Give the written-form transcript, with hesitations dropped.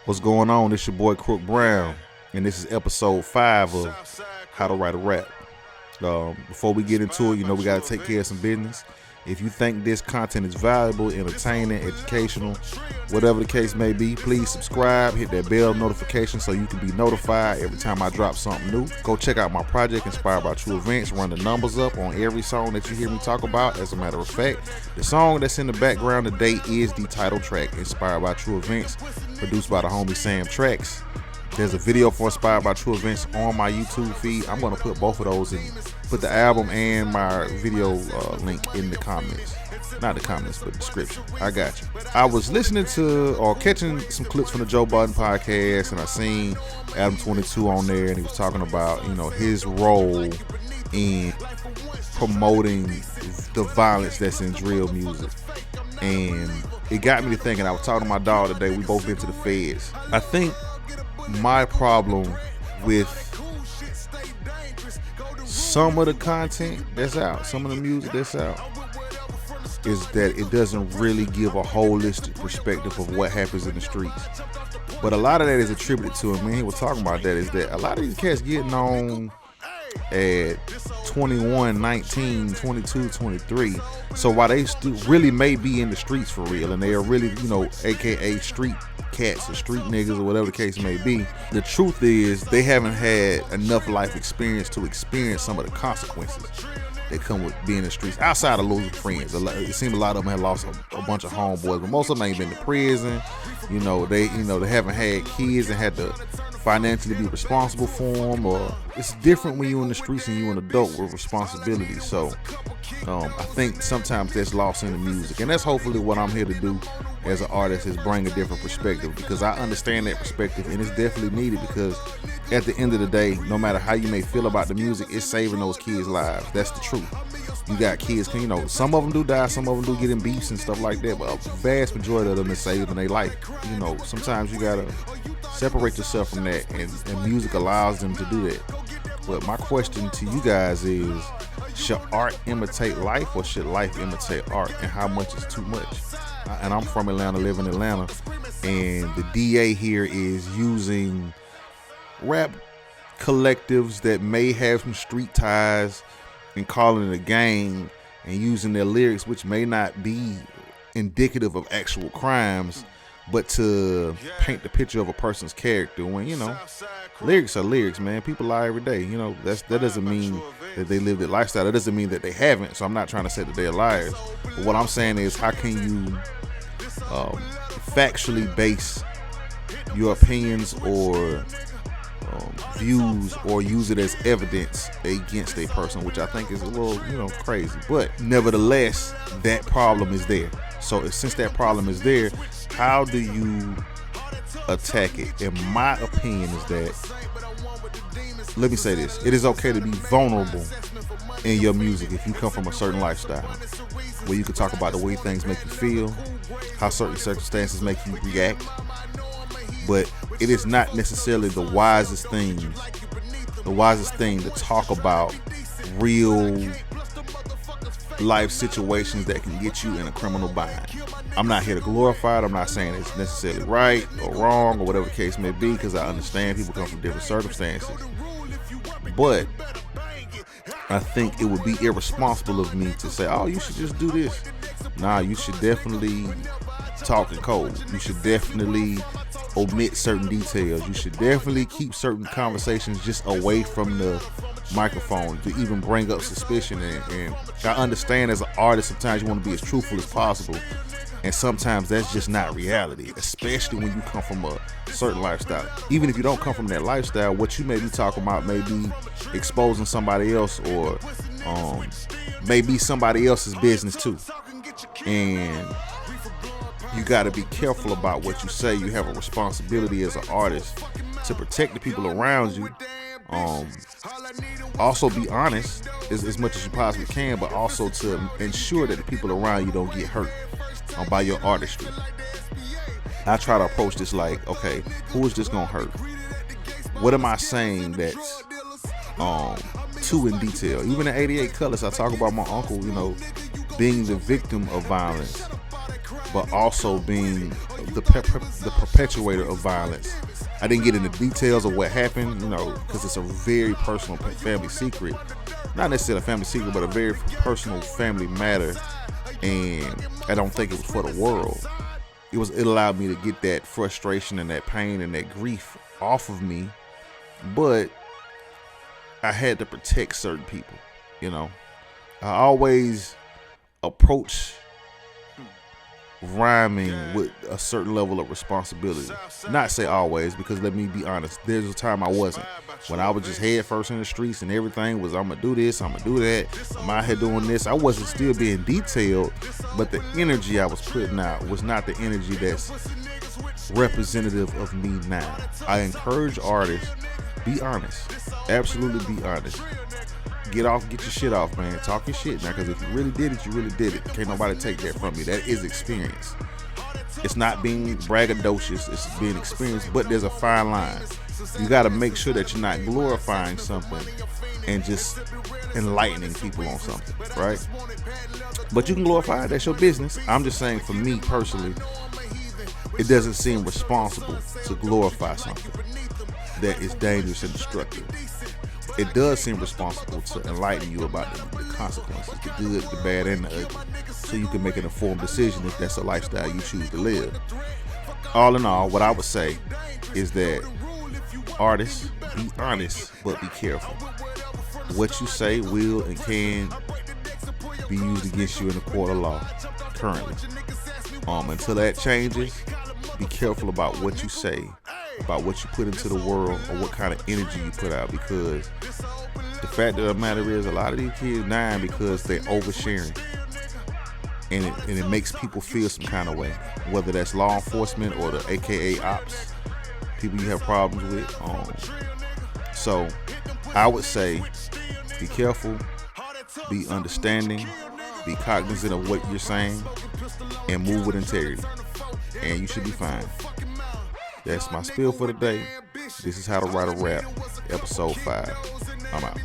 What's going on? It's your boy Crook Brown, and this is episode 5 of How to Write a Rap. Before we get into it, we got to take care of some business. If you think this content is valuable, entertaining, educational, whatever the case may be, please subscribe, hit that bell notification so you can be notified every time I drop something new. Go check out my project, Inspired by True Events. Run the numbers up on every song that you hear me talk about. As a matter of fact, the song that's in the background today is the title track, Inspired by True Events, produced by the homie Sam Tracks. There's a video for Inspired by True Events on my YouTube feed. I'm going to put both of those in. Put the album and my video link in the comments. Not the comments, but the description. I got you. I was listening to or catching some clips from the Joe Budden podcast, and I seen Adam 22 on there, and he was talking about, his role in promoting the violence that's in drill music. And it got me to thinking. I was talking to my dog today. We both been to the feds. I think my problem with some of the content that's out, some of the music that's out, is that it doesn't really give a holistic perspective of what happens in the streets. But a lot of that is attributed to him. He was talking about that, is that a lot of these cats getting on at 21, 19, 22, 23. So while they really may be in the streets for real, and they are really, AKA street cats or street niggas or whatever the case may be, the truth is they haven't had enough life experience to experience some of the consequences that come with being in the streets, outside of losing friends. It seems a lot of them have lost a bunch of homeboys, but most of them ain't been to prison. They haven't had kids and had to financially be responsible for them, or it's different when you're in the streets and you're an adult with responsibility. So I think sometimes that's lost in the music, and that's hopefully what I'm here to do as an artist, is bring a different perspective, because I understand that perspective and it's definitely needed, because at the end of the day, no matter how you may feel about the music, it's saving those kids' lives. That's the truth. You got kids, some of them do die, some of them do get in beefs and stuff like that, but a vast majority of them is saving their life. Sometimes you gotta separate yourself from that, and music allows them to do that. But my question to you guys is, should art imitate life, or should life imitate art, and how much is too much? And I'm from Atlanta, live in Atlanta, and the DA here is using rap collectives that may have some street ties and calling it a gang, and using their lyrics, which may not be indicative of actual crimes, but to paint the picture of a person's character, when lyrics are lyrics, man. People lie every day. That doesn't mean that they live their lifestyle. That doesn't mean that they haven't. So I'm not trying to say that they're liars, but what I'm saying is, how can you factually base your opinions or views, or use it as evidence against a person, which I think is a little crazy. But nevertheless, that problem is there. So since that problem is there, how do you attack it? And my opinion is that, let me say this, it is okay to be vulnerable in your music if you come from a certain lifestyle, where you can talk about the way things make you feel, how certain circumstances make you react. But it is not necessarily the wisest thing to talk about real life situations that can get you in a criminal bind. I'm not here to glorify it. I'm not saying it's necessarily right or wrong or whatever the case may be, because I understand people come from different circumstances. But I think it would be irresponsible of me to say, oh, you should just do this. Nah, you should definitely talk in code. You should definitely omit certain details. You should definitely keep certain conversations just away from the microphone to even bring up suspicion. And I understand, as an artist, sometimes you want to be as truthful as possible, and sometimes that's just not reality, especially when you come from a certain lifestyle. Even if you don't come from that lifestyle, what you may be talking about may be exposing somebody else, or may be somebody else's business too. And you got to be careful about what you say. You have a responsibility as an artist to protect the people around you. Also be honest as much as you possibly can, but also to ensure that the people around you don't get hurt by your artistry. I try to approach this like, okay, who is this gonna hurt? What am I saying that's too in detail? Even in 88 Colors, I talk about my uncle, being the victim of violence. but also being the perpetuator of violence. I didn't get into details of what happened, because it's a very personal family secret. Not necessarily a family secret, but a very personal family matter. And I don't think it was for the world. It allowed me to get that frustration and that pain and that grief off of me. But I had to protect certain people, I always approach rhyming with a certain level of responsibility. Not say always, because let me be honest, there's a time I wasn't. When I was just head first in the streets and everything was, I'm gonna do this, I'm gonna do that, I'm out here doing this. I wasn't still being detailed, but the energy I was putting out was not the energy that's representative of me now. I encourage artists, be honest. Absolutely be honest. Get your shit off, man. Talk your shit now, because if you really did it, you really did it. Can't nobody take that from you. That is experience. It's not being braggadocious, it's being experienced, but there's a fine line. You got to make sure that you're not glorifying something and just enlightening people on something, right? But you can glorify it, that's your business. I'm just saying, for me personally, it doesn't seem responsible to glorify something that is dangerous and destructive. It does seem responsible to enlighten you about the consequences, the good, the bad, and the ugly, so you can make an informed decision if that's a lifestyle you choose to live. All in all, what I would say is that artists, be honest, but be careful. What you say will and can be used against you in a court of law currently. Until that changes, be careful about what you say, about what you put into the world, or what kind of energy you put out, because the fact of the matter is, a lot of these kids dying because they're oversharing, and it makes people feel some kind of way, whether that's law enforcement or the AKA ops, people you have problems with. So I would say, be careful, be understanding, be cognizant of what you're saying, and move with integrity, and you should be fine. That's my spiel for today. This is How to Write a Rap, episode 5. I'm out.